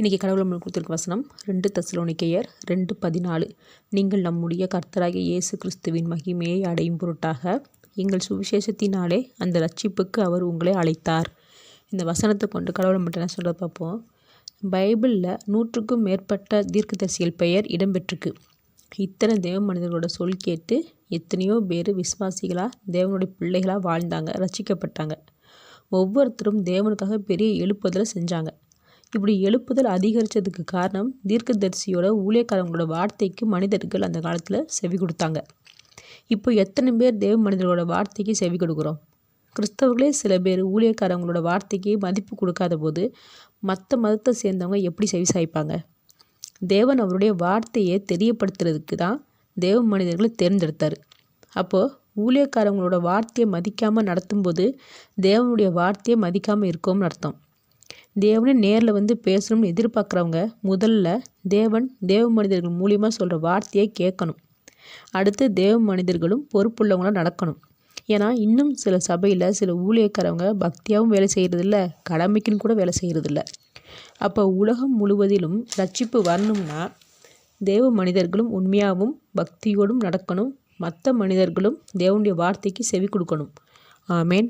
இன்றைக்கி கடவுள் நம்மளுக்கு கொடுத்துருக்க வசனம் 2 தெசலோனிக்கேயர் 2:14. நீங்கள் நம்முடைய கர்த்தராகிய இயேசு கிறிஸ்துவின் மகிமையை அடையும் பொருட்டாக எங்கள் சுவிசேஷத்தினாலே அந்த ரட்சிப்புக்கு அவர் உங்களை அழைத்தார். இந்த வசனத்தை கொண்டு கடவுளை மட்டும் என்ன சொல்ல பார்ப்போம். பைபிளில் 100க்கும் மேற்பட்ட தீர்க்கதரிசிகள் பெயர் இடம்பெற்றிருக்கு. இத்தனை தேவ மனிதர்களோட சொல் கேட்டு எத்தனையோ பேர் விசுவாசிகளாக தேவனுடைய பிள்ளைகளாக வாழ்ந்தாங்க, ரட்சிக்கப்பட்டாங்க. ஒவ்வொருத்தரும் தேவனுக்காக பெரிய எழுப்புதலை செஞ்சாங்க. இப்படி எழுப்புதல் அதிகரித்ததுக்கு காரணம் தீர்க்கதரிசியோட ஊழியக்காரங்களோட வார்த்தைக்கு மனிதர்கள் அந்த காலத்தில் செவி கொடுத்தாங்க. இப்போ எத்தனை பேர் தேவ மனிதர்களோட வார்த்தைக்கு செவி கொடுக்குறோம்? கிறிஸ்தவர்களே சில பேர் ஊழியக்காரங்களோட வார்த்தைக்கு மதிப்பு கொடுக்காத போது மற்ற மதத்தை சேர்ந்தவங்க எப்படி செவி சாய்ப்பாங்க? தேவன் அவருடைய வார்த்தையை தெரியப்படுத்துறதுக்கு தான் தேவ மனிதர்களை தேர்ந்தெடுத்தார். அப்போது ஊழியக்காரங்களோட வார்த்தையை மதிக்காமல் நடத்தும்போது தேவனுடைய வார்த்தையை மதிக்காமல் இருக்கோம்னு அர்த்தம். தேவனே நேரில் வந்து பேசணும்னு எதிர்பார்க்குறவங்க முதல்ல தேவ மனிதர்கள் மூலியமாக சொல்கிற வார்த்தையை கேட்கணும். அடுத்து தேவ மனிதர்களும் பொறுப்புள்ளவங்களாக நடக்கணும். ஏன்னா இன்னும் சில சபையில் சில ஊழியக்காரவங்க பக்தியாகவும் வேலை செய்கிறதில்ல, கடமைக்குன்னு கூட வேலை செய்கிறதில்ல. அப்போ உலகம் முழுவதிலும் ரட்சிப்பு வரணும்னா தேவ மனிதர்களும் உண்மையாகவும் பக்தியோடும் நடக்கணும். மற்ற மனிதர்களும் தேவனுடைய வார்த்தைக்கு செவி கொடுக்கணும். ஆமேன்.